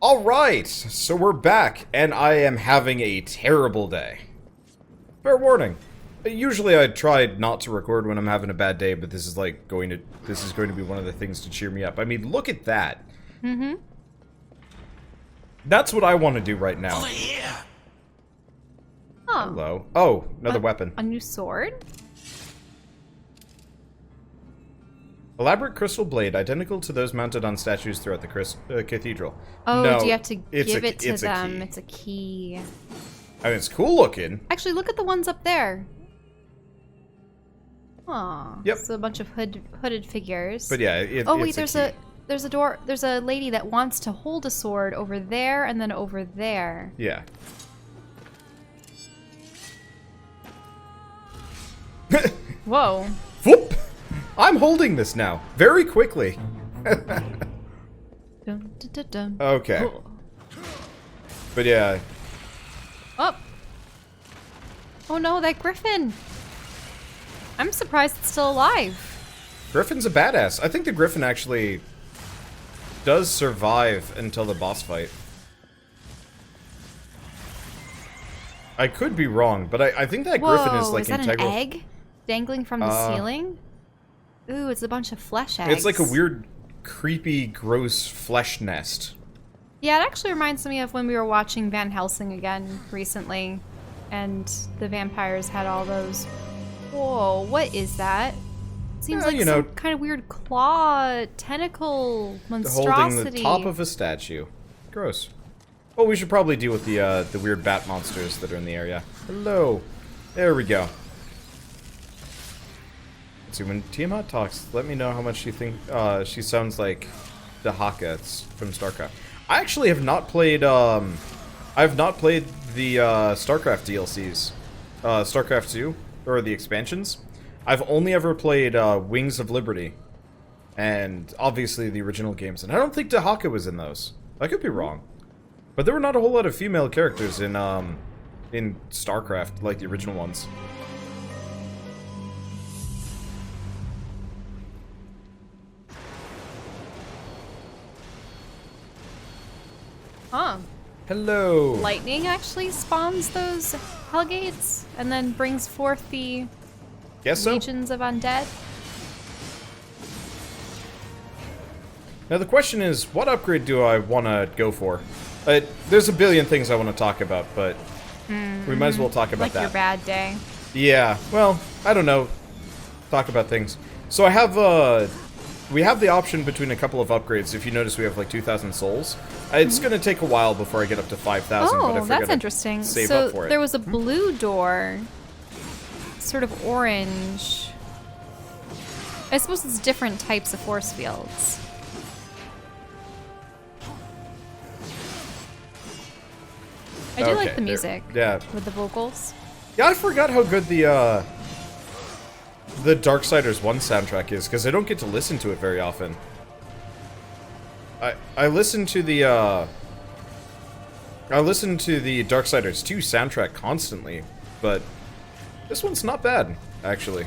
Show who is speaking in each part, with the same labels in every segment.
Speaker 1: Alright, so we're back, and I am having a terrible day. Fair warning. Usually I try not to record when I'm having a bad day, but this is going to be one of the things to cheer me up. I mean, look at that.
Speaker 2: Mm-hmm.
Speaker 1: That's what I want to do right now.
Speaker 3: Over here.
Speaker 2: Oh.
Speaker 1: Hello. Oh, another weapon.
Speaker 2: A new sword?
Speaker 1: Elaborate crystal blade, identical to those mounted on statues throughout the cathedral.
Speaker 2: Oh,
Speaker 1: no,
Speaker 2: do you have to give it to
Speaker 1: it's
Speaker 2: them?
Speaker 1: A key.
Speaker 2: It's a key.
Speaker 1: I mean, it's cool looking.
Speaker 2: Actually, look at the ones up there. Aw.
Speaker 1: Yep.
Speaker 2: It's a bunch of hooded figures.
Speaker 1: But yeah,
Speaker 2: oh wait,
Speaker 1: it's
Speaker 2: there's a door. There's a lady that wants to hold a sword over there and then over there.
Speaker 1: Yeah.
Speaker 2: Whoa.
Speaker 1: Whoop! I'm holding this now, very quickly.
Speaker 2: Dun, dun, dun, dun.
Speaker 1: Okay.
Speaker 2: Oh.
Speaker 1: But yeah.
Speaker 2: Oh. Oh no, that griffin. I'm surprised it's still alive.
Speaker 1: Griffin's a badass. I think the Griffin actually does survive until the boss fight. I could be wrong, but I think that Griffin is like
Speaker 2: is that
Speaker 1: integral.
Speaker 2: an egg dangling from the ceiling? Ooh, it's a bunch of flesh eggs.
Speaker 1: It's like a weird, creepy, gross flesh nest.
Speaker 2: Yeah, it actually reminds me of when we were watching Van Helsing again recently, and the vampires had all those. Whoa, what is that? Seems like some kind of weird claw, tentacle monstrosity.
Speaker 1: Holding the top of a statue. Gross. Well, we should probably deal with the weird bat monsters that are in the area. Hello. There we go. Let's see, when Tiamat talks, let me know how much you think she sounds like Dahaka from StarCraft. I actually have not played I have not played the StarCraft DLCs. StarCraft 2 or the expansions. I've only ever played Wings of Liberty and obviously the original games, and I don't think Dahaka was in those. I could be wrong. But there were not a whole lot of female characters in StarCraft like the original ones.
Speaker 2: Huh.
Speaker 1: Hello.
Speaker 2: Lightning actually spawns those hellgates and then brings forth the
Speaker 1: Guess so.
Speaker 2: legions of undead.
Speaker 1: Now the question is, what upgrade do I want to go for? There's a billion things I want to talk about, but we might as well talk about
Speaker 2: Like
Speaker 1: that.
Speaker 2: your bad day.
Speaker 1: Yeah, well, I don't know. Talk about things. So I have, we have the option between a couple of upgrades. If you notice, we have like 2,000 souls. It's going to take a while before I get up to 5,000, but I
Speaker 2: Oh,
Speaker 1: figured
Speaker 2: that's
Speaker 1: I'd
Speaker 2: interesting.
Speaker 1: save
Speaker 2: So
Speaker 1: up for it.
Speaker 2: there was a blue door, sort of orange. I suppose it's different types of force fields. I do like the music.
Speaker 1: Yeah.
Speaker 2: With the vocals.
Speaker 1: Yeah, I forgot how good the Darksiders 1 soundtrack is, because I don't get to listen to it very often. I listen to the Darksiders 2 soundtrack constantly, but this one's not bad, actually.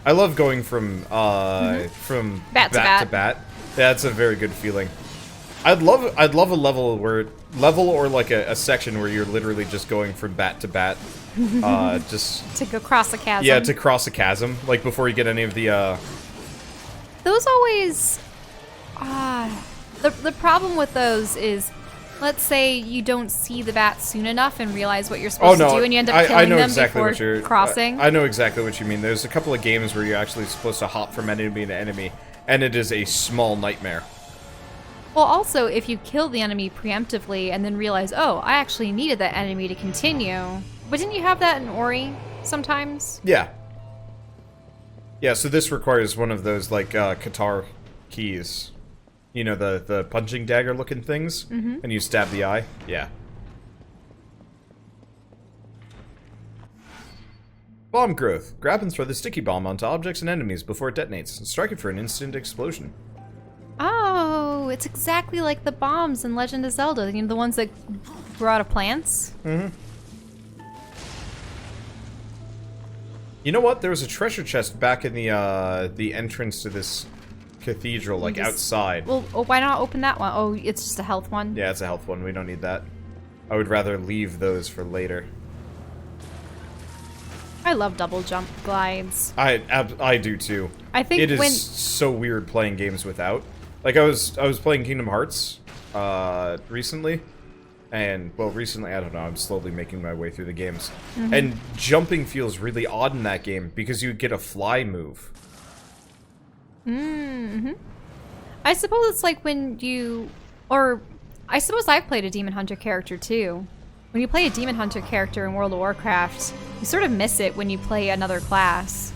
Speaker 1: I love going from
Speaker 2: Bat to bat.
Speaker 1: That's a very good feeling. I'd love a level or like a section where you're literally just going from bat to bat, just
Speaker 2: To go cross a chasm.
Speaker 1: yeah, to cross a chasm, like before you get any of the
Speaker 2: Those always... The problem with those is, let's say you don't see the bat soon enough and realize what you're supposed to do, and you end up killing
Speaker 1: I know
Speaker 2: them
Speaker 1: exactly
Speaker 2: before
Speaker 1: what you're
Speaker 2: crossing.
Speaker 1: I know exactly what you mean. There's a couple of games where you're actually supposed to hop from enemy to enemy, and it is a small nightmare.
Speaker 2: Well, also, if you kill the enemy preemptively and then realize, oh, I actually needed that enemy to continue. But didn't you have that in Ori sometimes?
Speaker 1: Yeah. Yeah, so this requires one of those, like, Qatar keys. You know, the punching dagger looking things? Mm-hmm. And you stab the eye? Yeah. Bomb growth. Grab and throw the sticky bomb onto objects and enemies before it detonates. Strike it for an instant explosion.
Speaker 2: Oh, it's exactly like the bombs in Legend of Zelda. You know, the ones that grow out of plants?
Speaker 1: Mm-hmm. You know what? There was a treasure chest back in the entrance to this cathedral, like outside.
Speaker 2: Well, why not open that one? Oh, it's just a health one?
Speaker 1: Yeah, it's a health one. We don't need that. I would rather leave those for later.
Speaker 2: I love double jump glides.
Speaker 1: I do too.
Speaker 2: I think
Speaker 1: it is so weird playing games without. Like I was playing Kingdom Hearts recently, and well, recently I don't know. I'm slowly making my way through the games, and jumping feels really odd in that game because you get a fly move.
Speaker 2: I suppose it's like when I suppose I've played a Demon Hunter character too. When you play a Demon Hunter character in World of Warcraft, you sort of miss it when you play another class.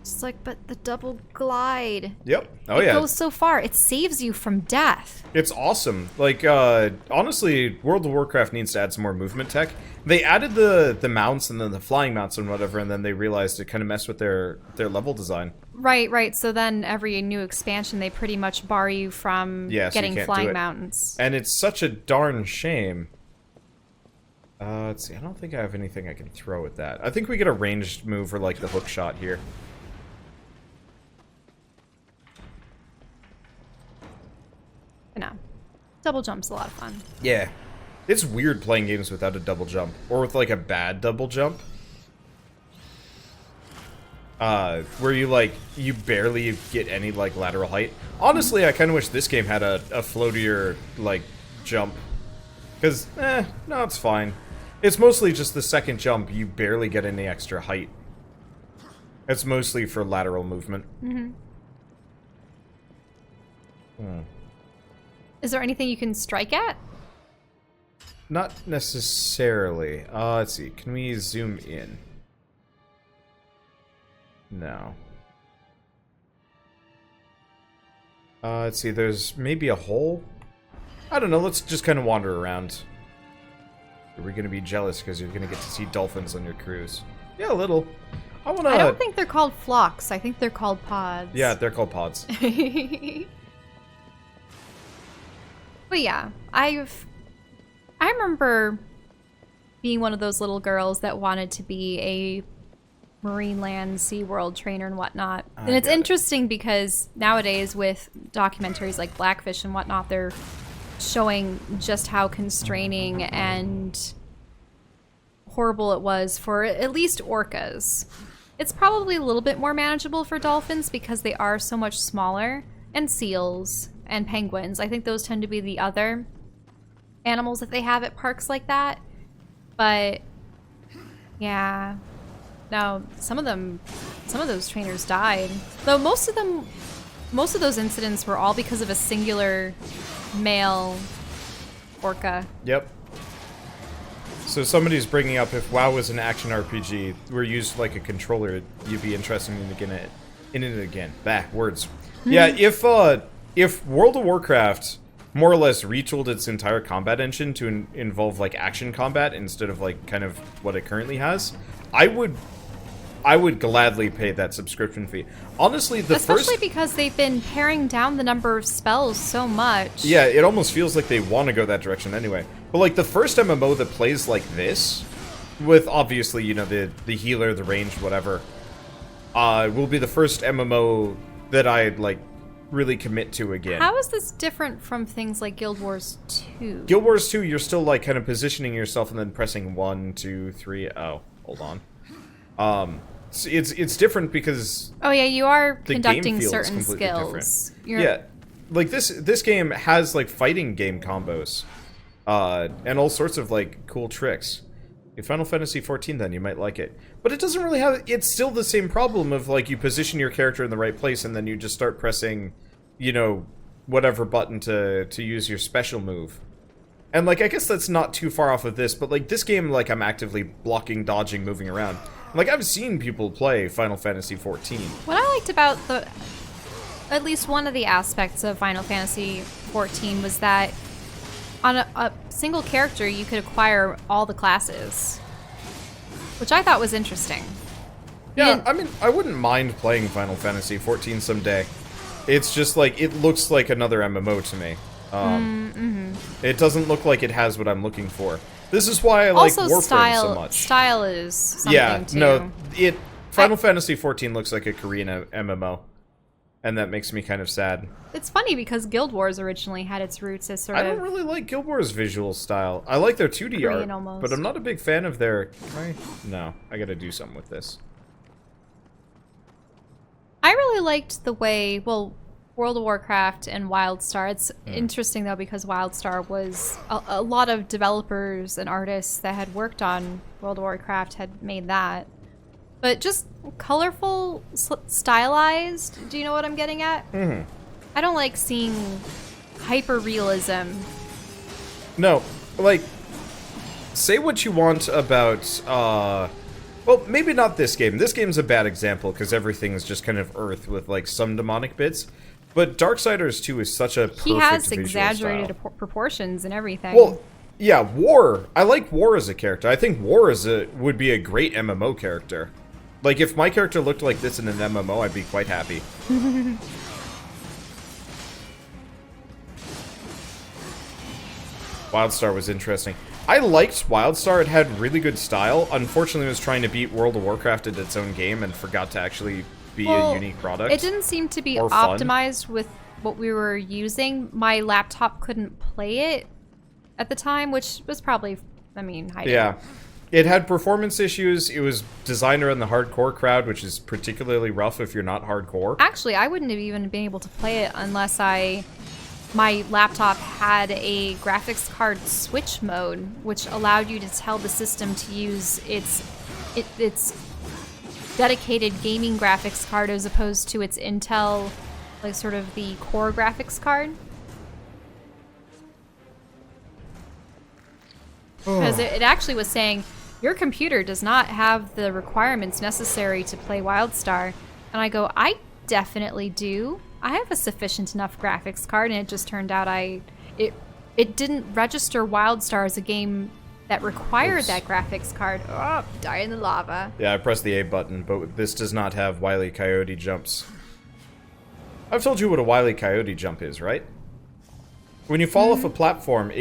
Speaker 2: It's like, but the double glide.
Speaker 1: Yep. Oh,
Speaker 2: it goes so far. It saves you from death.
Speaker 1: It's awesome. Like, honestly, World of Warcraft needs to add some more movement tech. They added the mounts and then the flying mounts and whatever, and then they realized it kind of messed with their level design.
Speaker 2: Right. So then every new expansion, they pretty much bar you from getting flying mounts.
Speaker 1: And it's such a darn shame. Let's see. I don't think I have anything I can throw at that. I think we get a ranged move for, like, the hook shot here.
Speaker 2: No. Double jump's a lot of fun.
Speaker 1: Yeah. It's weird playing games without a double jump. Or with, like, a bad double jump. Where you barely get any, like, lateral height. Honestly, I kind of wish this game had a floatier, like, jump. Because, no, it's fine. It's mostly just the second jump, you barely get any extra height. It's mostly for lateral movement.
Speaker 2: Is there anything you can strike at?
Speaker 1: Not necessarily. Let's see. Can we zoom in? No. Let's see. There's maybe a hole? I don't know. Let's just kind of wander around. Are we going to be jealous because you're going to get to see dolphins on your cruise? Yeah, a little. I
Speaker 2: don't think they're called flocks. I think they're called pods.
Speaker 1: Yeah, they're called pods.
Speaker 2: But yeah, I remember being one of those little girls that wanted to be a Marineland SeaWorld trainer and whatnot. And it's interesting because nowadays with documentaries like Blackfish and whatnot, they're showing just how constraining and horrible it was for at least orcas. It's probably a little bit more manageable for dolphins because they are so much smaller, and seals and penguins. I think those tend to be the other animals that they have at parks like that. But yeah, no, some of those trainers died. Though most of those incidents were all because of a singular male orca.
Speaker 1: Yep. So somebody's bringing up if WoW was an action RPG where you used like a controller, you'd be interested in it again. Bah, words. Yeah, if World of Warcraft more or less retooled its entire combat engine to involve like action combat instead of like kind of what it currently has, I would gladly pay that subscription fee. Honestly,
Speaker 2: especially because they've been paring down the number of spells so much.
Speaker 1: Yeah, it almost feels like they want to go that direction anyway. But like the first MMO that plays like this, with obviously, you know, the healer, the range, whatever, will be the first MMO that I'd like really commit to again.
Speaker 2: How is this different from things like Guild Wars 2?
Speaker 1: Guild Wars 2, you're still like kind of positioning yourself and then pressing 1, 2, 3. Oh, hold on. It's different because
Speaker 2: oh yeah, you are conducting certain skills.
Speaker 1: Yeah, like this game has like fighting game combos, and all sorts of like cool tricks. In Final Fantasy XIV, then you might like it, but it doesn't really have. It's still the same problem of like you position your character in the right place and then you just start pressing, you know, whatever button to use your special move. And like I guess that's not too far off of this, but like this game, like I'm actively blocking, dodging, moving around. Like, I've seen people play Final Fantasy XIV.
Speaker 2: What I liked about at least one of the aspects of Final Fantasy XIV was that on a single character, you could acquire all the classes, which I thought was interesting.
Speaker 1: Yeah, I mean, I wouldn't mind playing Final Fantasy XIV someday. It's just like, it looks like another MMO to me. It doesn't look like it has what I'm looking for. This is why I like Warframe so much.
Speaker 2: Style is something too.
Speaker 1: Final Fantasy XIV looks like a Korean MMO. and that makes me kind of sad.
Speaker 2: It's funny because Guild Wars originally had its roots as sort of...
Speaker 1: I don't really like Guild Wars' visual style. I like their 2D art,
Speaker 2: almost.
Speaker 1: but I'm not a big fan of their... No, I gotta do something with this.
Speaker 2: I really liked the way, well, World of Warcraft and WildStar. It's interesting, though, because WildStar was... A lot of developers and artists that had worked on World of Warcraft had made that. But just colorful, stylized. Do you know what I'm getting at?
Speaker 1: Mm-hmm.
Speaker 2: I don't like seeing hyper-realism.
Speaker 1: No, like, say what you want about, well, maybe not this game. This game's a bad example, because everything is just kind of Earth with, like, some demonic bits. But Darksiders 2 is such a perfect
Speaker 2: He has
Speaker 1: visual
Speaker 2: exaggerated
Speaker 1: style.
Speaker 2: proportions and everything.
Speaker 1: Well, yeah, War. I like War as a character. I think War would be a great MMO character. Like, if my character looked like this in an MMO, I'd be quite happy. WildStar was interesting. I liked WildStar. It had really good style. Unfortunately, it was trying to beat World of Warcraft at its own game and forgot to actually be a unique product.
Speaker 2: It didn't seem to be optimized with what we were using. My laptop couldn't play it at the time, which was probably, I mean,
Speaker 1: yeah. It had performance issues. It was designer in the hardcore crowd, which is particularly rough if you're not hardcore.
Speaker 2: Actually, I wouldn't have even been able to play it unless my laptop had a graphics card switch mode, which allowed you to tell the system to use its dedicated gaming graphics card as opposed to its Intel, like sort of the core graphics card. Because it actually was saying, your computer does not have the requirements necessary to play WildStar. And I go, I definitely do. I have a sufficient enough graphics card, and it just turned out it didn't register WildStar as a game that required that graphics card. Oh, die in the lava.
Speaker 1: Yeah, I pressed the A button, but this does not have Wile E. Coyote jumps. I've told you what a Wile E. Coyote jump is, right? When you fall off a platform,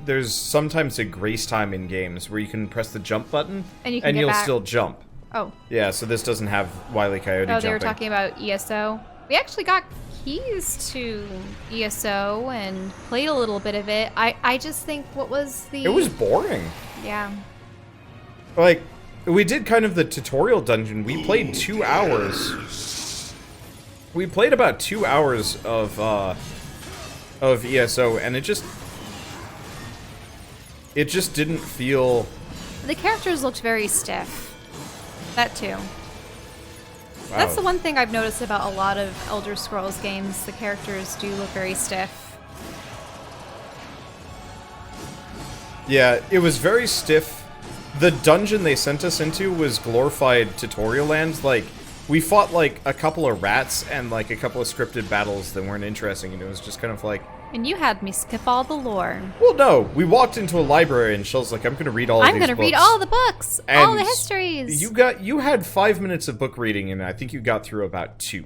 Speaker 1: there's sometimes a grace time in games where you can press the jump button and you'll still jump.
Speaker 2: Oh.
Speaker 1: Yeah, so this doesn't have Wile E. Coyote jumping.
Speaker 2: Oh, they were talking about ESO. We actually got keys to ESO and played a little bit of it. I just think, what was the...
Speaker 1: It was boring.
Speaker 2: Yeah.
Speaker 1: Like, we did kind of the tutorial dungeon. We played 2 hours. We played about 2 hours of ESO, and it just didn't feel...
Speaker 2: The characters looked very stiff. That too.
Speaker 1: Wow.
Speaker 2: That's the one thing I've noticed about a lot of Elder Scrolls games. The characters do look very stiff.
Speaker 1: Yeah, it was very stiff. The dungeon they sent us into was glorified tutorial land. Like, we fought, like, a couple of rats and, like, a couple of scripted battles that weren't interesting, and it was just kind of like...
Speaker 2: And you had me skip all the lore.
Speaker 1: Well, no. We walked into a library, and Shell's like, I'm gonna read all of these books.
Speaker 2: I'm gonna read all the books!
Speaker 1: And
Speaker 2: all the histories!
Speaker 1: You had 5 minutes of book reading, and I think you got through about 2.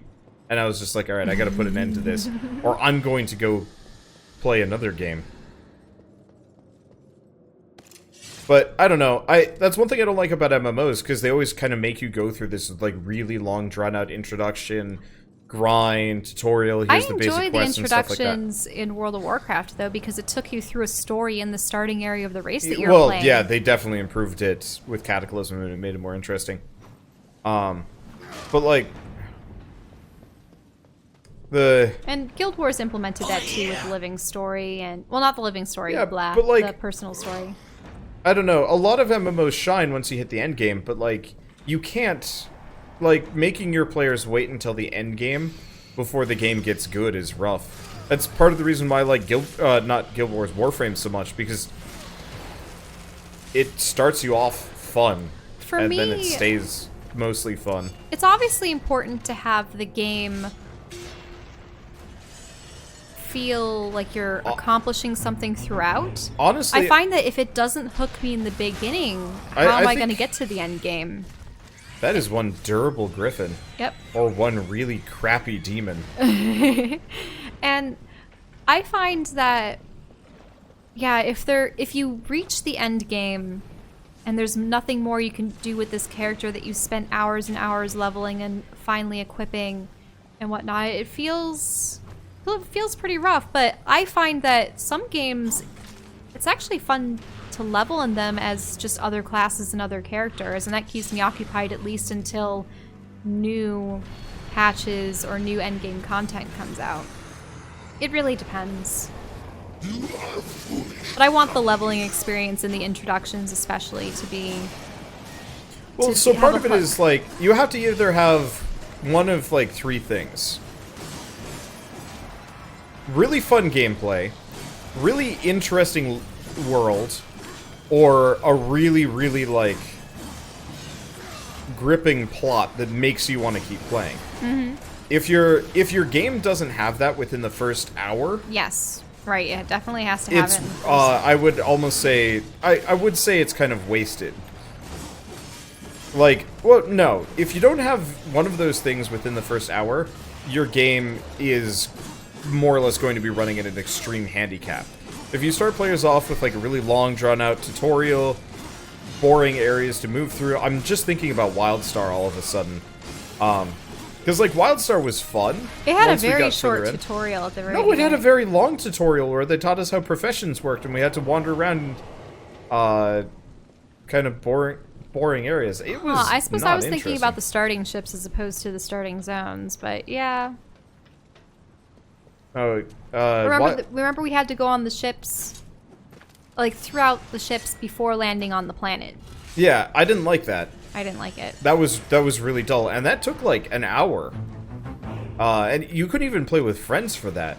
Speaker 1: And I was just like, alright, I gotta put an end to this, or I'm going to go play another game. But, I don't know, that's one thing I don't like about MMOs, because they always kind of make you go through this, like, really long, drawn-out introduction, grind, tutorial, here's the basic quests and stuff like that.
Speaker 2: I enjoy the introductions in World of Warcraft, though, because it took you through a story in the starting area of the race that you're playing.
Speaker 1: Well, yeah, they definitely improved it with Cataclysm, and it made it more interesting. But, like...
Speaker 2: And Guild Wars implemented that, too, with the living story, and... Well, not the living story,
Speaker 1: yeah,
Speaker 2: blah,
Speaker 1: but, like,
Speaker 2: the personal story.
Speaker 1: I don't know, a lot of MMOs shine once you hit the end game, but, like, you can't... Like, making your players wait until the end game before the game gets good is rough. That's part of the reason why I like not Guild Wars, Warframe so much, because it starts you off fun, and then it stays mostly fun.
Speaker 2: It's obviously important to have the game feel like you're accomplishing something throughout.
Speaker 1: Honestly,
Speaker 2: I find that if it doesn't hook me in the beginning, how am I going to get to the end game?
Speaker 1: That is one durable griffin.
Speaker 2: Yep.
Speaker 1: Or one really crappy demon.
Speaker 2: And I find that, yeah, if you reach the end game and there's nothing more you can do with this character that you spent hours and hours leveling and finally equipping, and whatnot, it feels pretty rough. But I find that some games, it's actually fun to level in them as just other classes and other characters, and that keeps me occupied at least until new patches or new endgame content comes out. It really depends. But I want the leveling experience in the introductions especially to be...
Speaker 1: Well, so part of it is, like, you have to either have one of, like, three things. Really fun gameplay, really interesting world, or a really, really, like, gripping plot that makes you want to keep playing.
Speaker 2: Mm-hmm.
Speaker 1: If your game doesn't have that within the first hour...
Speaker 2: Yes, right, it definitely has to have it.
Speaker 1: I would almost say... I would say it's kind of wasted. Like, well, no. If you don't have one of those things within the first hour, your game is more or less going to be running at an extreme handicap. If you start players off with, like, a really long, drawn-out tutorial, boring areas to move through... I'm just thinking about WildStar all of a sudden. Because, like, WildStar was fun.
Speaker 2: It had a very short tutorial at the very beginning.
Speaker 1: No, it had a very long tutorial where they taught us how professions worked, and we had to wander around, kind of boring areas. It was
Speaker 2: I suppose
Speaker 1: not
Speaker 2: I was thinking about the starting ships as opposed to the starting zones, but yeah.
Speaker 1: Oh,
Speaker 2: remember we had to go on the ships, like, throughout the ships before landing on the planet.
Speaker 1: Yeah, I didn't like that.
Speaker 2: I didn't like it.
Speaker 1: That was really dull, and that took, like, an hour. And you couldn't even play with friends for that.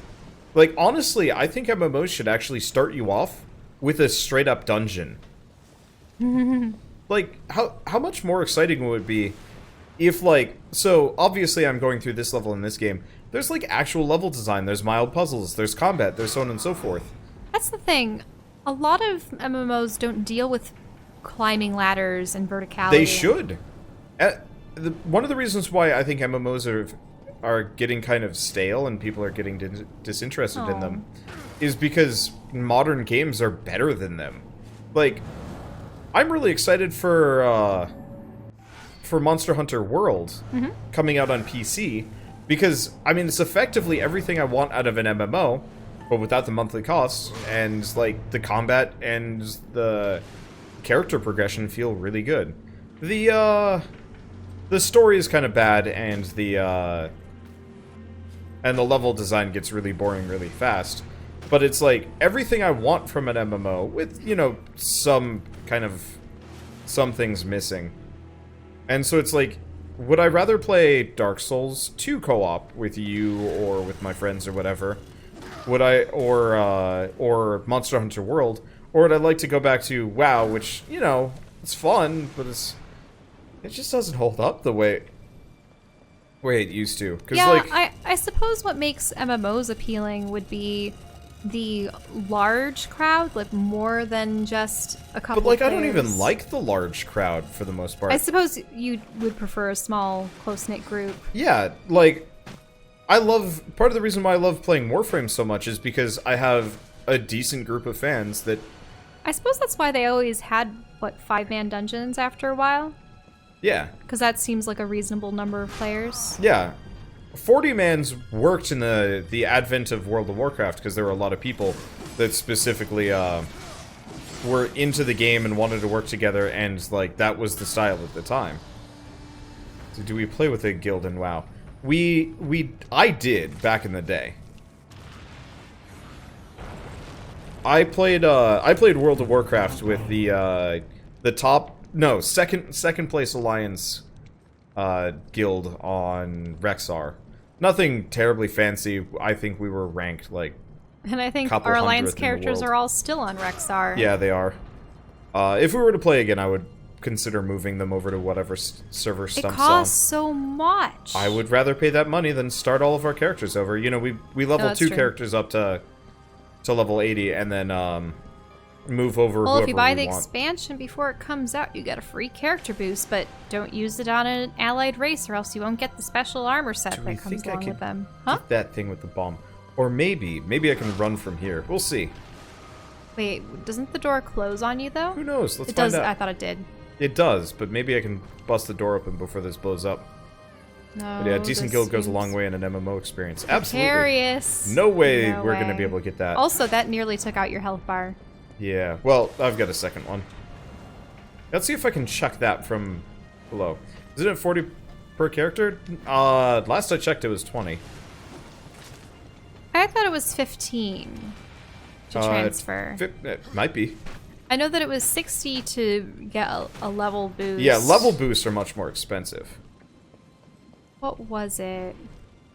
Speaker 1: Like, honestly, I think MMOs should actually start you off with a straight-up dungeon. Like, how much more exciting would it be if, like... So, obviously, I'm going through this level in this game. There's, like, actual level design. There's mild puzzles. There's combat. There's so on and so forth.
Speaker 2: That's the thing. A lot of MMOs don't deal with climbing ladders and verticality.
Speaker 1: They should. One of the reasons why I think MMOs are getting kind of stale and people are getting disinterested in them is because modern games are better than them. Like, I'm really excited for Monster Hunter World coming out on PC because, I mean, it's effectively everything I want out of an MMO, but without the monthly costs, and, like, the combat and the character progression feel really good. The story is kind of bad, and the level design gets really boring really fast. But it's like everything I want from an MMO with, you know, some things missing. And so it's like, would I rather play Dark Souls 2 co-op with you or with my friends or whatever? Would I, or Monster Hunter World? Or would I like to go back to WoW, which, you know, it's fun, but it just doesn't hold up the way it used to.
Speaker 2: Yeah,
Speaker 1: like,
Speaker 2: I suppose what makes MMOs appealing would be the large crowd, like more than just a couple.
Speaker 1: But, like,
Speaker 2: players.
Speaker 1: I don't even like the large crowd for the most part.
Speaker 2: I suppose you would prefer a small, close-knit group.
Speaker 1: Yeah, like, part of the reason why I love playing Warframe so much is because I have a decent group of fans that...
Speaker 2: I suppose that's why they always had, 5-man dungeons after a while?
Speaker 1: Yeah.
Speaker 2: Because that seems like a reasonable number of players.
Speaker 1: Yeah. 40-mans worked in the advent of World of Warcraft because there were a lot of people that specifically were into the game and wanted to work together, and, like, that was the style at the time. So do we play with a guild in WoW? I did back in the day. I played World of Warcraft with the second place alliance guild on Rexar. Nothing terribly fancy. I think we were ranked like.
Speaker 2: And I think our alliance characters are all still on Rexar.
Speaker 1: Yeah, they are. If we were to play again, I would consider moving them over to whatever server Stump's on.
Speaker 2: It costs so much.
Speaker 1: I would rather pay that money than start all of our characters over. You know, we level two characters up to level 80 and then move over.
Speaker 2: Well, if you buy the expansion before it comes out, you get a free character boost, but don't use it on an allied race or else you won't get the special armor set that comes along with them. Huh?
Speaker 1: Get that thing with the bomb. Or maybe I can run from here. We'll see.
Speaker 2: Wait, doesn't the door close on you though?
Speaker 1: Who knows? Let's
Speaker 2: find
Speaker 1: out.
Speaker 2: I thought it did.
Speaker 1: It does, but maybe I can bust the door open before this blows up.
Speaker 2: No,
Speaker 1: But yeah, decent guild goes a long way in an MMO experience. Absolutely.
Speaker 2: Precarious.
Speaker 1: No way we're going to be able to get that.
Speaker 2: Also, that nearly took out your health bar.
Speaker 1: Yeah, well, I've got a second one. Let's see if I can chuck that from below. Isn't it 40 per character? Last I checked, it was 20.
Speaker 2: I thought it was 15 to transfer.
Speaker 1: It might be.
Speaker 2: I know that it was 60 to get a level boost.
Speaker 1: Yeah, level boosts are much more expensive.
Speaker 2: What was it?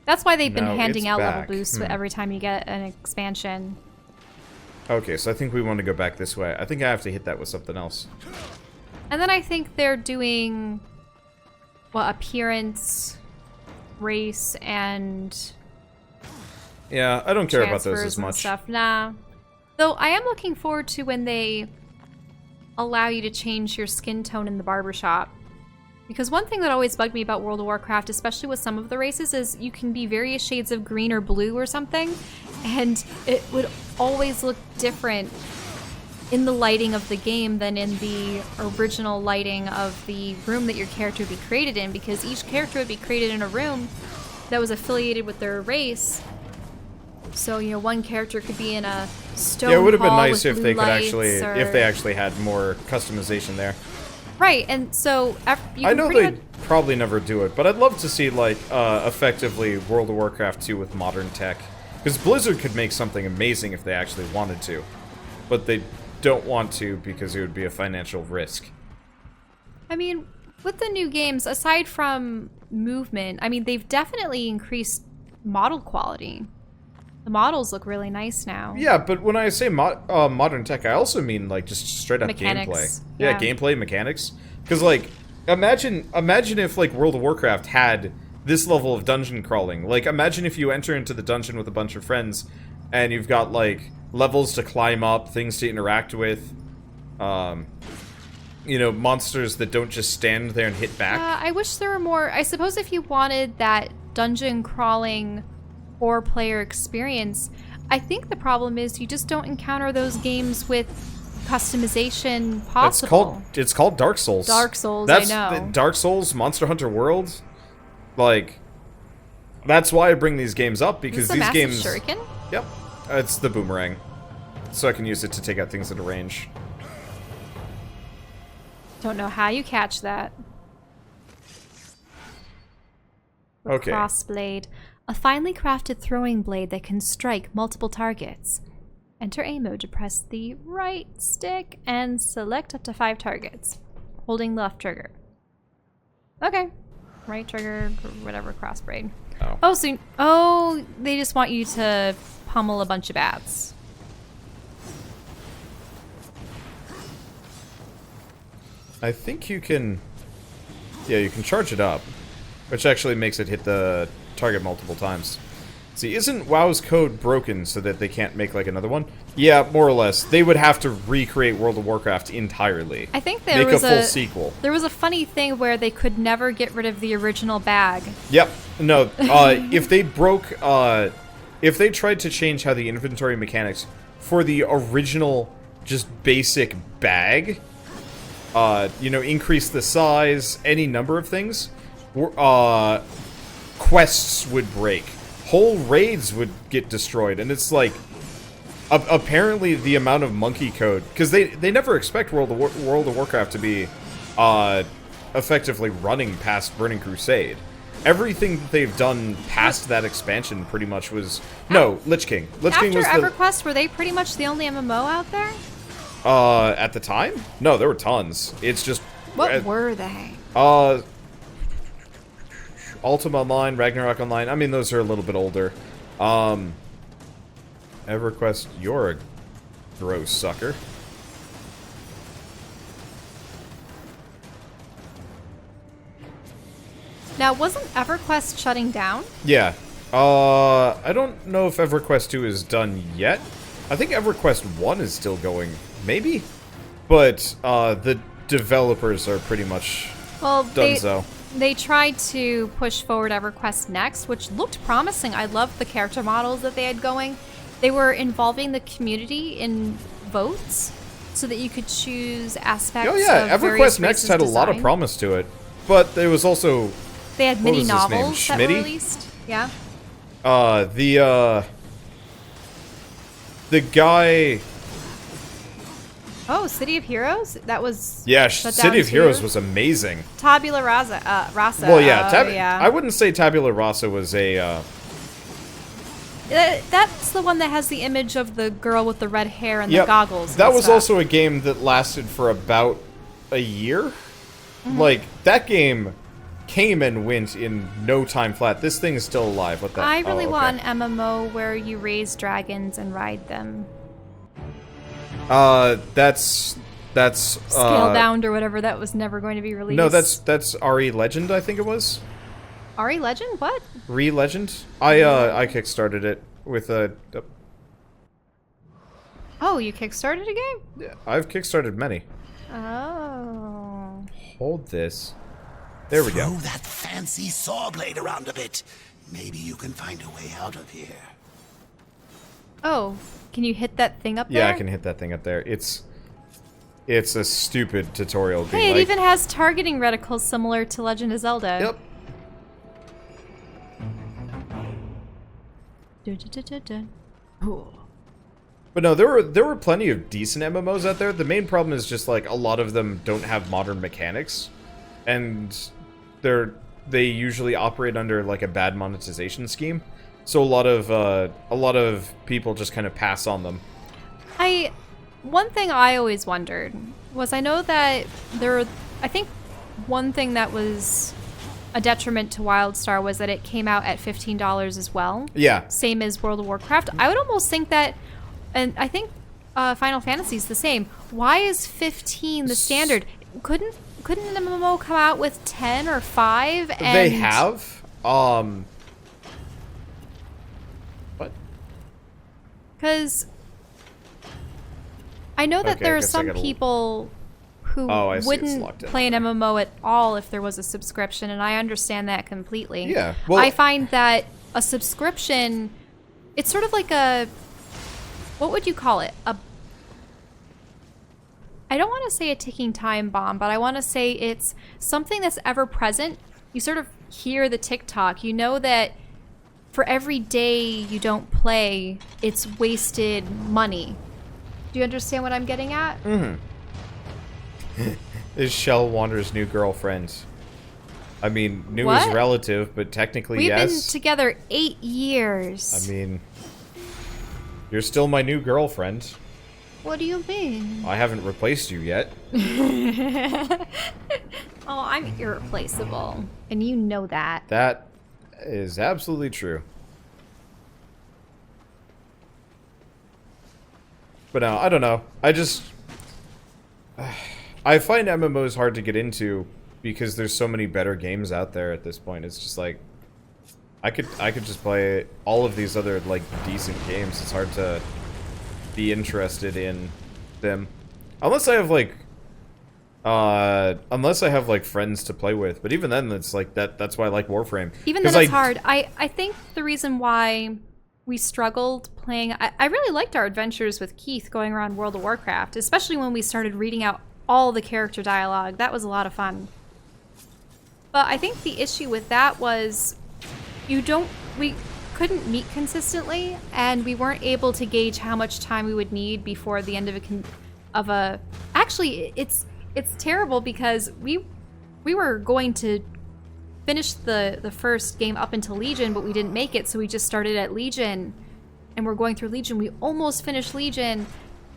Speaker 2: That's why they've been handing out
Speaker 1: back.
Speaker 2: level boosts every time you get an expansion.
Speaker 1: Okay, so I think we want to go back this way. I think I have to hit that with something else.
Speaker 2: And then I think they're doing, well, appearance, race, and
Speaker 1: yeah, I don't care about those as much.
Speaker 2: Stuff. Nah. Though I am looking forward to when they allow you to change your skin tone in the barbershop. Because one thing that always bugged me about World of Warcraft, especially with some of the races, is you can be various shades of green or blue or something, and it would always look different in the lighting of the game than in the original lighting of the room that your character would be created in, because each character would be created in a room that was affiliated with their race. So, you know, one character could be in a stone hall.
Speaker 1: Yeah, it would have been nice if they could
Speaker 2: if
Speaker 1: they actually had more customization there.
Speaker 2: Right, and so you
Speaker 1: I know they'd probably never do it, but I'd love to see, like, effectively World of Warcraft 2 with modern tech. Because Blizzard could make something amazing if they actually wanted to. But they don't want to because it would be a financial risk.
Speaker 2: I mean, with the new games, aside from movement, I mean, they've definitely increased model quality. The models look really nice now.
Speaker 1: Yeah, but when I say modern tech, I also mean, like, just straight up gameplay. Yeah, gameplay, mechanics. Because, like, imagine if, like, World of Warcraft had this level of dungeon crawling. Like, imagine if you enter into the dungeon with a bunch of friends, and you've got, like, levels to climb up, things to interact with, you know, monsters that don't just stand there and hit back.
Speaker 2: I wish there were more. I suppose if you wanted that dungeon crawling 4-player experience, I think the problem is you just don't encounter those games with customization possible.
Speaker 1: It's called Dark Souls.
Speaker 2: Dark Souls,
Speaker 1: I
Speaker 2: know.
Speaker 1: Dark Souls, Monster Hunter World, like, that's why I bring these games up, because these games...
Speaker 2: Shuriken?
Speaker 1: Yep, it's the boomerang, so I can use it to take out things at a range.
Speaker 2: Don't know how you catch that.
Speaker 1: Okay.
Speaker 2: Crossblade. A finely crafted throwing blade that can strike multiple targets. Enter aim mode to press the right stick and select up to 5 targets, holding the left trigger. Okay. Right trigger, whatever, crossblade. Oh, they just want you to pummel a bunch of bats.
Speaker 1: I think you can... Yeah, you can charge it up, which actually makes it hit the target multiple times. See, isn't WoW's code broken so that they can't make, like, another one? Yeah, more or less. They would have to recreate World of Warcraft entirely.
Speaker 2: I think there was
Speaker 1: a full sequel.
Speaker 2: There was a funny thing where they could never get rid of the original bag.
Speaker 1: Yep. No, if they broke... if they tried to change how the inventory mechanics for the original, just basic bag... you know, increase the size, any number of things, quests would break. Whole raids would get destroyed, and it's like, apparently the amount of monkey code, because they never expect World of Warcraft to be effectively running past Burning Crusade. Everything that they've done past that expansion pretty much was... No, Lich King. Lich King was
Speaker 2: After EverQuest, were they pretty much the only MMO out there?
Speaker 1: At the time? No, there were tons. It's just...
Speaker 2: What were they?
Speaker 1: Ultima Online, Ragnarok Online. I mean, those are a little bit older. EverQuest, you're a gross sucker.
Speaker 2: Now, wasn't EverQuest shutting down?
Speaker 1: Yeah. I don't know if EverQuest 2 is done yet. I think EverQuest 1 is still going. Maybe? But, the developers are pretty much done so.
Speaker 2: They tried to push forward EverQuest Next, which looked promising. I loved the character models that they had going. They were involving the community in votes so that you could choose aspects of
Speaker 1: EverQuest Next had a lot of
Speaker 2: design.
Speaker 1: promise to it. But there was also...
Speaker 2: they had
Speaker 1: What
Speaker 2: mini
Speaker 1: was his name?
Speaker 2: novels that were
Speaker 1: Schmitty?
Speaker 2: released. Yeah.
Speaker 1: The guy.
Speaker 2: Oh, City of Heroes? That was
Speaker 1: Yeah,
Speaker 2: shut
Speaker 1: City
Speaker 2: down
Speaker 1: of Heroes
Speaker 2: too?
Speaker 1: was amazing.
Speaker 2: Tabula Rasa. Rasa.
Speaker 1: Well, yeah,
Speaker 2: yeah.
Speaker 1: I wouldn't say Tabula Rasa was a.
Speaker 2: That's the one that has the image of the girl with the red hair and
Speaker 1: Yep,
Speaker 2: the goggles.
Speaker 1: that
Speaker 2: and
Speaker 1: was
Speaker 2: stuff.
Speaker 1: also a game that lasted for about a year. Like, that game came and went in no time flat. This thing is still alive. What the?
Speaker 2: I really
Speaker 1: oh, okay.
Speaker 2: want an MMO where you raise dragons and ride them.
Speaker 1: That's
Speaker 2: Scalebound or whatever. That was never going to be released.
Speaker 1: No, that's RE Legend, I think it was.
Speaker 2: RE Legend? What?
Speaker 1: Re-Legend? I kickstarted it with a...
Speaker 2: Oh, you kickstarted a game?
Speaker 1: Yeah, I've kickstarted many.
Speaker 2: Oh.
Speaker 1: Hold this. There we go.
Speaker 3: Throw that fancy saw blade around a bit. Maybe you can find a way out of here.
Speaker 2: Oh, can you hit that thing up there?
Speaker 1: Yeah, I can hit that thing up there. It's a stupid tutorial.
Speaker 2: Hey, it even has targeting reticles similar to Legend of Zelda.
Speaker 1: Yep.
Speaker 2: Oh.
Speaker 1: But no, there were plenty of decent MMOs out there. The main problem is just like a lot of them don't have modern mechanics, and they usually operate under like a bad monetization scheme. So a lot of people just kind of pass on them.
Speaker 2: One thing I always wondered was, I know that I think one thing that was a detriment to WildStar was that it came out at $15 as well.
Speaker 1: Yeah.
Speaker 2: Same as World of Warcraft. I would almost think that, and I think Final Fantasy is the same. Why is 15 the standard? Couldn't an MMO come out with 10 or 5? And
Speaker 1: They have. What?
Speaker 2: Because I know that
Speaker 1: Okay,
Speaker 2: there
Speaker 1: I
Speaker 2: are
Speaker 1: guess I
Speaker 2: some
Speaker 1: gotta-
Speaker 2: people who
Speaker 1: I see, it's
Speaker 2: wouldn't
Speaker 1: locked in.
Speaker 2: play an MMO at all if there was a subscription, and I understand that completely.
Speaker 1: Yeah, well-
Speaker 2: I find that a subscription, it's sort of like a, what would you call it? I don't want to say a ticking time bomb, but I want to say it's something that's ever present. You sort of hear the tick-tock. You know that for every day you don't play, it's wasted money. Do you understand what I'm getting at?
Speaker 1: Mm-hmm. Is Shell Wander's new girlfriend? I mean, new
Speaker 2: What?
Speaker 1: is relative, but technically
Speaker 2: We've been
Speaker 1: yes.
Speaker 2: together 8 years.
Speaker 1: I mean, you're still my new girlfriend.
Speaker 2: What do you mean?
Speaker 1: I haven't replaced you yet.
Speaker 2: Oh, I'm irreplaceable. And you know that.
Speaker 1: That is absolutely true. But no, I don't know. I find MMOs hard to get into because there's so many better games out there at this point. It's just like I could just play all of these other like decent games. It's hard to be interested in them unless I have like friends to play with. But even then, it's like that's why I like Warframe.
Speaker 2: Even then, it's hard. I think the reason why we struggled playing, I really liked our adventures with Keith going around World of Warcraft, especially when we started reading out all the character dialogue. That was a lot of fun. But I think the issue with that was we couldn't meet consistently, and we weren't able to gauge how much time we would need before the end of a. Actually, it's terrible because we were going to finish the first game up until Legion, but we didn't make it, so we just started at Legion, and we're going through Legion. We almost finished Legion,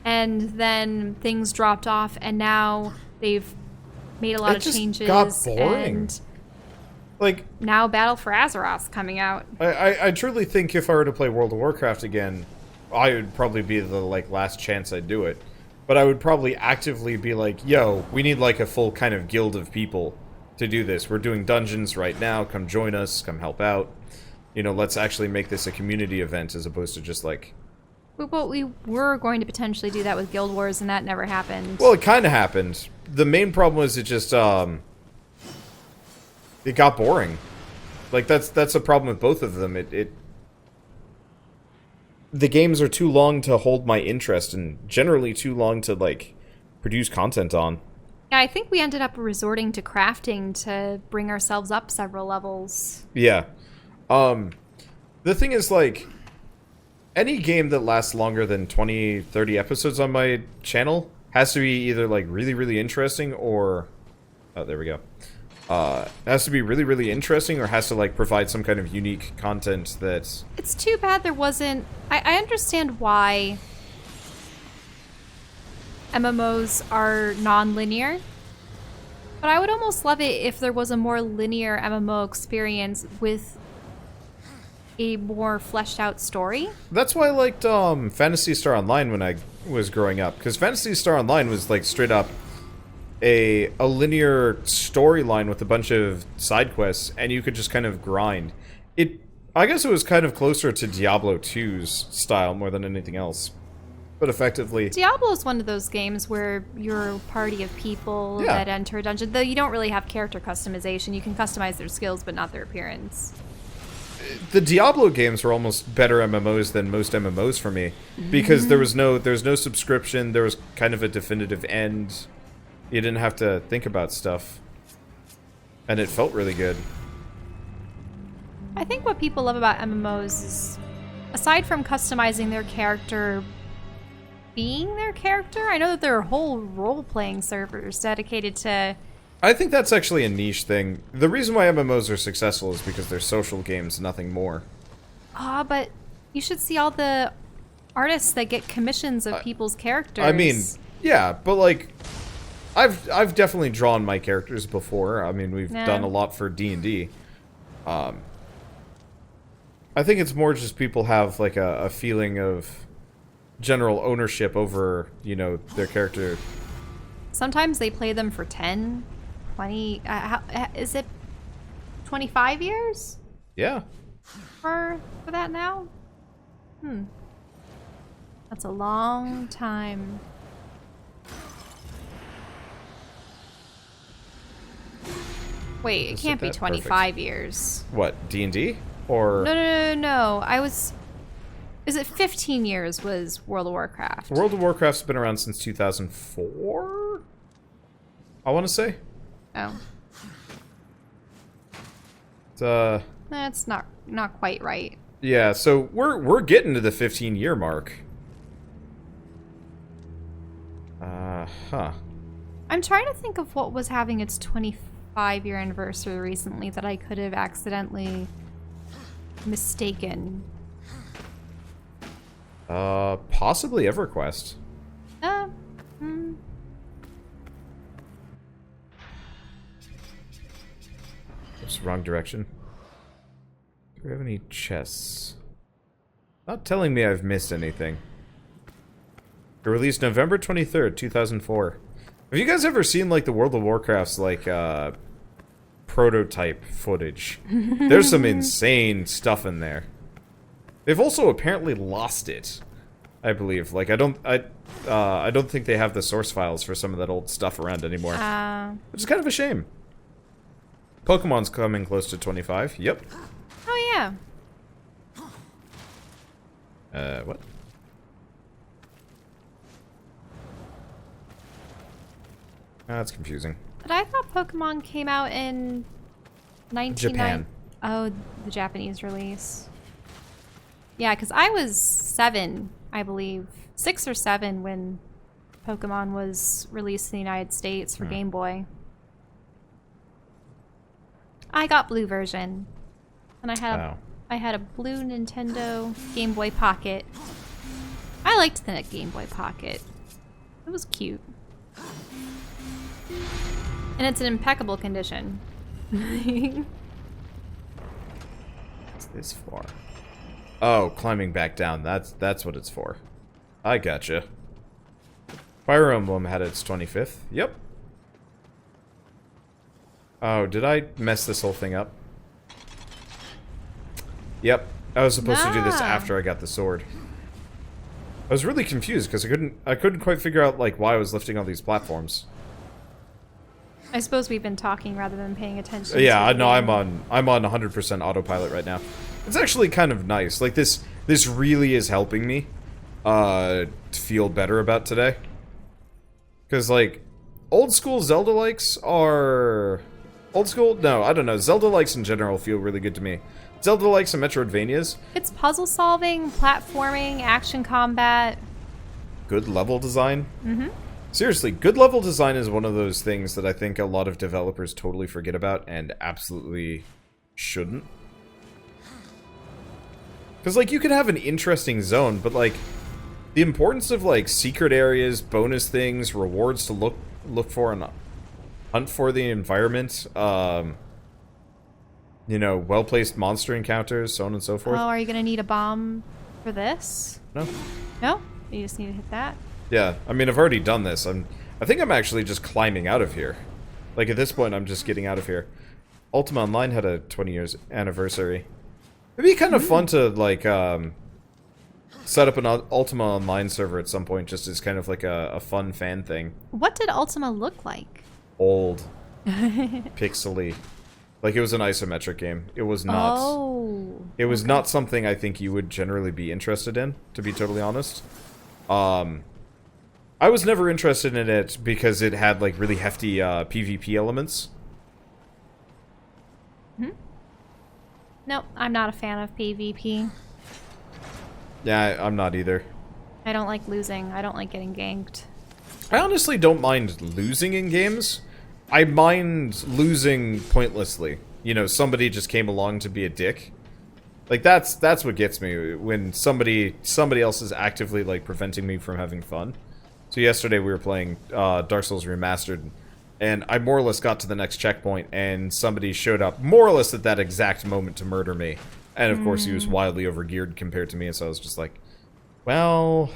Speaker 2: and then things dropped off, and now they've made a lot of changes.
Speaker 1: Got boring.
Speaker 2: And
Speaker 1: like
Speaker 2: now Battle for Azeroth's coming out.
Speaker 1: I truly think if I were to play World of Warcraft again, I would probably be the like last chance I'd do it. But I would probably actively be like, yo, we need like a full kind of guild of people to do this. We're doing dungeons right now. Come join us. Come help out. You know, let's actually make this a community event as opposed to just like...
Speaker 2: But we were going to potentially do that with Guild Wars, and that never happened.
Speaker 1: Well, it kind of happened. The main problem was it just, it got boring. Like, that's a problem with both of them. The games are too long to hold my interest, and generally too long to, like, produce content on.
Speaker 2: Yeah, I think we ended up resorting to crafting to bring ourselves up several levels.
Speaker 1: Yeah. The thing is, like, any game that lasts longer than 20, 30 episodes on my channel has to be either, like, really, really interesting or... Oh, there we go. It has to be really, really interesting or has to, like, provide some kind of unique content that's...
Speaker 2: It's too bad there wasn't... I understand why MMOs are non-linear, but I would almost love it if there was a more linear MMO experience with a more fleshed out story.
Speaker 1: That's why I liked Phantasy Star Online when I was growing up, because Phantasy Star Online was, like, straight up a linear storyline with a bunch of side quests, and you could just kind of grind. I guess it was kind of closer to Diablo 2's style more than anything else. But effectively...
Speaker 2: Diablo is one of those games where you're a party of people that enter a dungeon, though you don't really have character customization. You can customize their skills, but not their appearance.
Speaker 1: The Diablo games were almost better MMOs than most MMOs for me, because there was no subscription, there was kind of a definitive end. You didn't have to think about stuff. And it felt really good.
Speaker 2: I think what people love about MMOs is, aside from customizing their character, being their character, I know that there are whole role-playing servers dedicated to...
Speaker 1: I think that's actually a niche thing. The reason why MMOs are successful is because they're social games, nothing more.
Speaker 2: But you should see all the artists that get commissions of people's characters.
Speaker 1: I mean, yeah, but like... I've definitely drawn my characters before. I mean, we've done a lot for D&D. I think it's more just people have, like, a feeling of general ownership over, you know, their character.
Speaker 2: Sometimes they play them for 10, 20... is it 25 years?
Speaker 1: Yeah.
Speaker 2: For that now? That's a long time. Wait, it can't be 25 years.
Speaker 1: What, D&D? Or...
Speaker 2: No. Is it 15 years was World of Warcraft?
Speaker 1: World of Warcraft's been around since 2004? I want to say.
Speaker 2: Oh.
Speaker 1: It's,
Speaker 2: That's not quite right.
Speaker 1: Yeah, so we're getting to the 15-year mark.
Speaker 2: I'm trying to think of what was having its 25-year anniversary recently that I could have accidentally mistaken.
Speaker 1: Possibly EverQuest. Oops, wrong direction. Do we have any chests? Not telling me I've missed anything. It released November 23rd, 2004. Have you guys ever seen, like, the World of Warcraft's, like, prototype footage? There's some insane stuff in there. They've also apparently lost it, I believe. Like, I don't think they have the source files for some of that old stuff around anymore. Which is kind of a shame. Pokemon's coming close to 25. Yep.
Speaker 2: Oh, yeah.
Speaker 1: What? That's confusing.
Speaker 2: But I thought Pokemon came out in 1990.
Speaker 1: Japan.
Speaker 2: Oh, the Japanese release. Yeah, because I was 7, I believe. 6 or 7 when Pokemon was released in the United States for Game Boy. I got blue version. And I had a blue Nintendo Game Boy Pocket. I liked the Game Boy Pocket. It was cute. And it's in impeccable condition.
Speaker 1: What's this for? Oh, climbing back down. That's what it's for. I gotcha. Fire Emblem had its 25th. Yep. Oh, did I mess this whole thing up? Yep. I was supposed to do this after I got the sword. I was really confused because I couldn't quite figure out, like, why I was lifting all these platforms.
Speaker 2: I suppose we've been talking rather than paying attention.
Speaker 1: Yeah, no, I'm on 100% autopilot right now. It's actually kind of nice. Like, this really is helping me to feel better about today. Because, like, old school Zelda likes are old school. No, I don't know. Zelda likes in general feel really good to me. Zelda likes and Metroidvanias.
Speaker 2: It's puzzle solving, platforming, action combat.
Speaker 1: Good level design.
Speaker 2: Mm-hmm.
Speaker 1: Seriously, good level design is one of those things that I think a lot of developers totally forget about and absolutely shouldn't. Because, like, you could have an interesting zone, but, like, the importance of, like, secret areas, bonus things, rewards to look for and hunt for the environment, you know, well-placed monster encounters, so on and so forth.
Speaker 2: Oh, are you going to need a bomb for this?
Speaker 1: No.
Speaker 2: No? You just need to hit that?
Speaker 1: Yeah, I mean, I've already done this. I think I'm actually just climbing out of here. Like, at this point, I'm just getting out of here. Ultima Online had a 20 years anniversary. It'd be kind of fun to, like, set up an Ultima Online server at some point, just as kind of like a fun fan thing.
Speaker 2: What did Ultima look like?
Speaker 1: Old. Pixely. Like, it was an isometric game. It was not...
Speaker 2: Oh.
Speaker 1: It was not something I think you would generally be interested in, to be totally honest. I was never interested in it because it had, like, really hefty PvP elements.
Speaker 2: Nope, I'm not a fan of PvP.
Speaker 1: Yeah, I'm not either.
Speaker 2: I don't like losing. I don't like getting ganked.
Speaker 1: I honestly don't mind losing in games. I mind losing pointlessly. You know, somebody just came along to be a dick. Like, that's what gets me, when somebody else is actively, like, preventing me from having fun. So yesterday we were playing Dark Souls Remastered, and I more or less got to the next checkpoint, and somebody showed up more or less at that exact moment to murder me. And of course he was wildly overgeared compared to me, and so I was just like, well...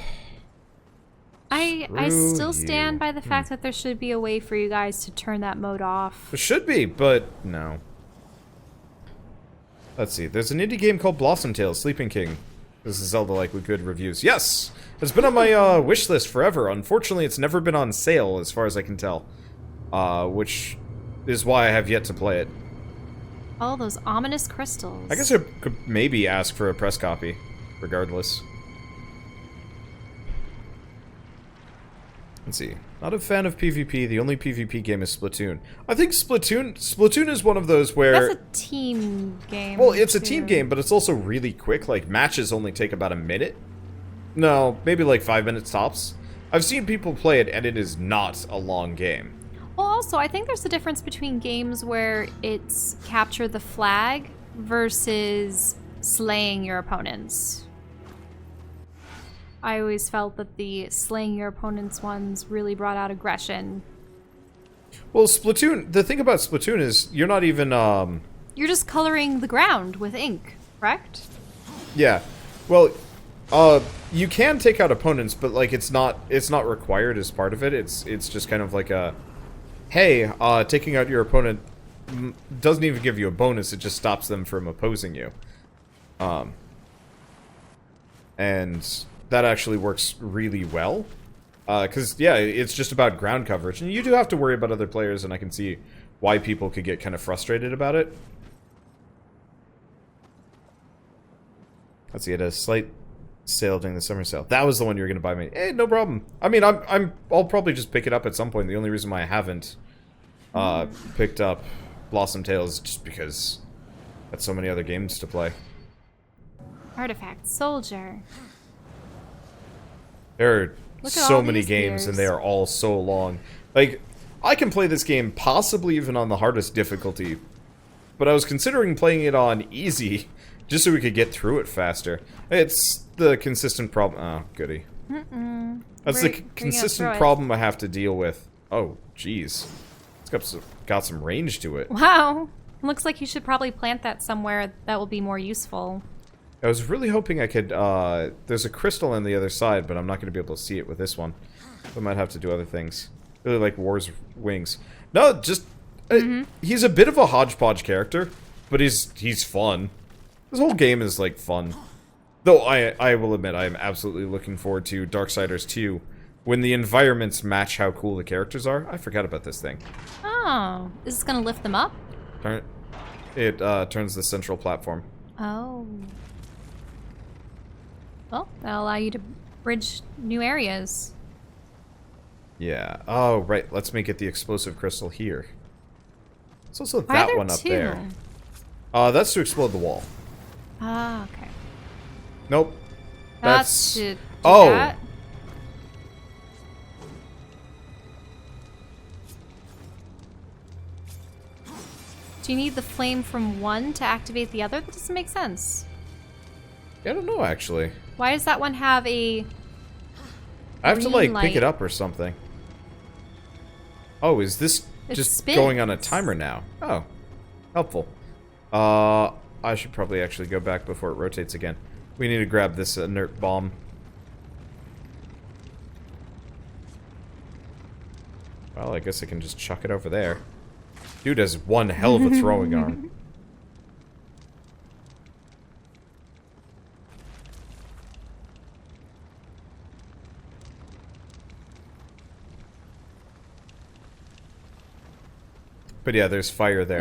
Speaker 2: I still stand by the fact that there should be a way for you guys to turn that mode off.
Speaker 1: There should be, but no. Let's see. There's an indie game called Blossom Tales, Sleeping King. This is Zelda-like with good reviews. Yes! It's been on my wish list forever. Unfortunately, it's never been on sale, as far as I can tell. Which is why I have yet to play it.
Speaker 2: Oh, those ominous crystals.
Speaker 1: I guess I could maybe ask for a press copy, regardless. Let's see. Not a fan of PvP. The only PvP game is Splatoon. I think Splatoon is one of those where...
Speaker 2: That's a team game.
Speaker 1: Well, it's a team game, but it's also really quick. Like, matches only take about a minute. No, maybe like 5 minutes tops. I've seen people play it, and it is not a long game.
Speaker 2: Well, also, I think there's a difference between games where it's capture the flag versus slaying your opponents. I always felt that the slaying your opponents ones really brought out aggression.
Speaker 1: Well, Splatoon, the thing about Splatoon is you're not even,
Speaker 2: You're just coloring the ground with ink, correct?
Speaker 1: Yeah. Well, you can take out opponents, but, like, it's not required as part of it. It's just kind of like a, hey, taking out your opponent doesn't even give you a bonus, it just stops them from opposing you. And that actually works really well. Because, yeah, it's just about ground coverage. And you do have to worry about other players, and I can see why people could get kind of frustrated about it. Let's see, it had a slight sale during the summer sale. That was the one you were going to buy me. Eh, no problem. I mean, I'll probably just pick it up at some point. The only reason why I haven't picked up Blossom Tales is just because that's so many other games to play.
Speaker 2: Artifact Soldier.
Speaker 1: There are
Speaker 2: Look at
Speaker 1: so
Speaker 2: all
Speaker 1: many
Speaker 2: these
Speaker 1: games, and they
Speaker 2: gears.
Speaker 1: are all so long. Like, I can play this game possibly even on the hardest difficulty, but I was considering playing it on easy, just so we could get through it faster. It's the consistent problem. Oh, goody. That's the consistent problem I have to deal with. Oh, jeez. It's got some range to it.
Speaker 2: Wow. Looks like you should probably plant that somewhere that will be more useful.
Speaker 1: I was really hoping I could, there's a crystal on the other side, but I'm not going to be able to see it with this one. I might have to do other things. Really like War's Wings. No, just, he's a bit of a hodgepodge character, but he's fun. This whole game is, like, fun. Though, I will admit, I am absolutely looking forward to Darksiders 2, when the environments match how cool the characters are. I forgot about this thing.
Speaker 2: Oh, is this gonna lift them up?
Speaker 1: It turns the central platform.
Speaker 2: Oh. Well, that'll allow you to bridge new areas.
Speaker 1: Yeah. Oh, right. Let's make it the explosive crystal here. There's also
Speaker 2: Why are
Speaker 1: that one up
Speaker 2: two?
Speaker 1: there. That's to explode the wall.
Speaker 2: Ah, okay.
Speaker 1: Nope.
Speaker 2: That's to do
Speaker 1: oh.
Speaker 2: that. Do you need the flame from one to activate the other? That doesn't make sense.
Speaker 1: I don't know, actually.
Speaker 2: Why does that one have a
Speaker 1: I have to, like,
Speaker 2: light?
Speaker 1: pick it up or something. Oh, is this
Speaker 2: It
Speaker 1: just
Speaker 2: spins.
Speaker 1: going on a timer now? Oh. Helpful. I should probably actually go back before it rotates again. We need to grab this inert bomb. Well, I guess I can just chuck it over there. Dude has one hell of a throwing arm. But yeah, there's fire there.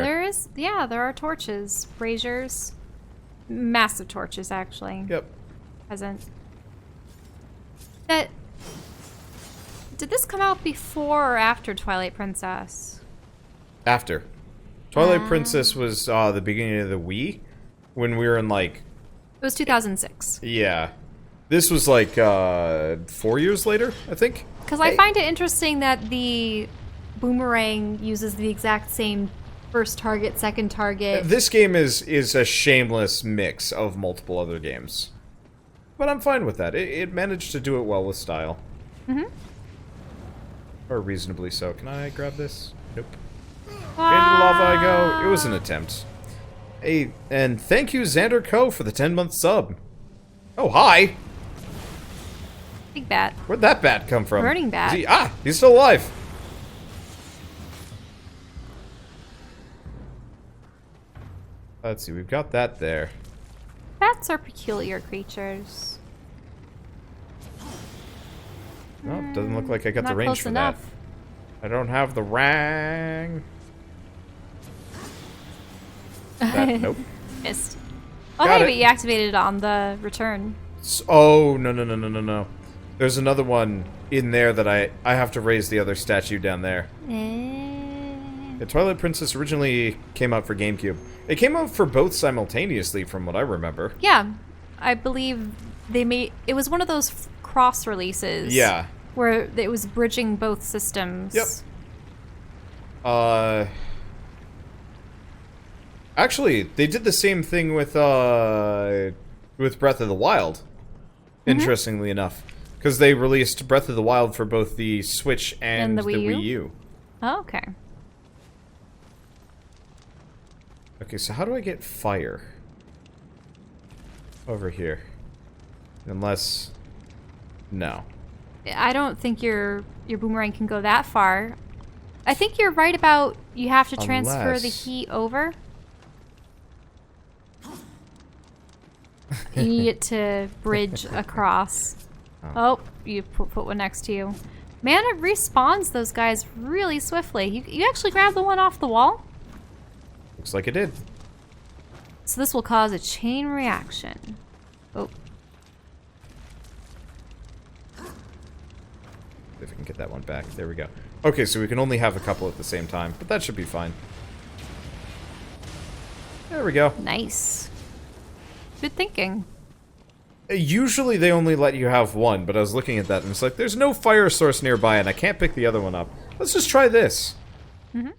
Speaker 2: There are torches, braziers, massive torches actually.
Speaker 1: Yep.
Speaker 2: Present. Did this come out before or after Twilight Princess?
Speaker 1: After. Twilight Princess was the beginning of the Wii, when we were in like...
Speaker 2: It was 2006.
Speaker 1: Yeah. This was like 4 years later, I think.
Speaker 2: Because I find it interesting that the boomerang uses the exact same first target, second target.
Speaker 1: This game is a shameless mix of multiple other games. But I'm fine with that. It managed to do it well with style.
Speaker 2: Mm-hmm.
Speaker 1: Or reasonably so. Can I grab this? Nope. Into the lava I go. It was an attempt. Hey, and thank you, Xander Co. for the 10-month sub. Oh, hi!
Speaker 2: Big bat.
Speaker 1: Where'd that bat come from?
Speaker 2: Burning bat.
Speaker 1: He's still alive. Let's see, we've got that there.
Speaker 2: Bats are peculiar creatures.
Speaker 1: No, it doesn't look like I got
Speaker 2: Not
Speaker 1: the range
Speaker 2: close
Speaker 1: for
Speaker 2: enough.
Speaker 1: that. I don't have the rang. That, nope.
Speaker 2: Missed. Oh,
Speaker 1: Got
Speaker 2: hey,
Speaker 1: it.
Speaker 2: but you activated it on the return.
Speaker 1: Oh, no. There's another one in there that I have to raise the other statue down there. The Twilight Princess originally came out for GameCube. It came out for both simultaneously, from what I remember.
Speaker 2: Yeah, I believe they made... It was one of those cross releases.
Speaker 1: Yeah.
Speaker 2: Where it was bridging both systems.
Speaker 1: Yep. Actually, they did the same thing with Breath of the Wild. Interestingly enough. Because they released Breath of the Wild for both the Switch and the Wii U.
Speaker 2: Oh, okay.
Speaker 1: Okay, so how do I get fire? Over here. Unless... No.
Speaker 2: I don't think your boomerang can go that far. I think you're right about you have to transfer the heat over. You need it to bridge across. Oh, you put one next to you. Man, it respawns those guys really swiftly. You actually grabbed the one off the wall?
Speaker 1: Looks like it did.
Speaker 2: So this will cause a chain reaction. Oh.
Speaker 1: If I can get that one back. There we go. Okay, so we can only have a couple at the same time, but that should be fine. There we go.
Speaker 2: Nice. Good thinking.
Speaker 1: Usually they only let you have one, but I was looking at that and it's like, there's no fire source nearby and I can't pick the other one up. Let's just try this.
Speaker 2: Mm-hmm.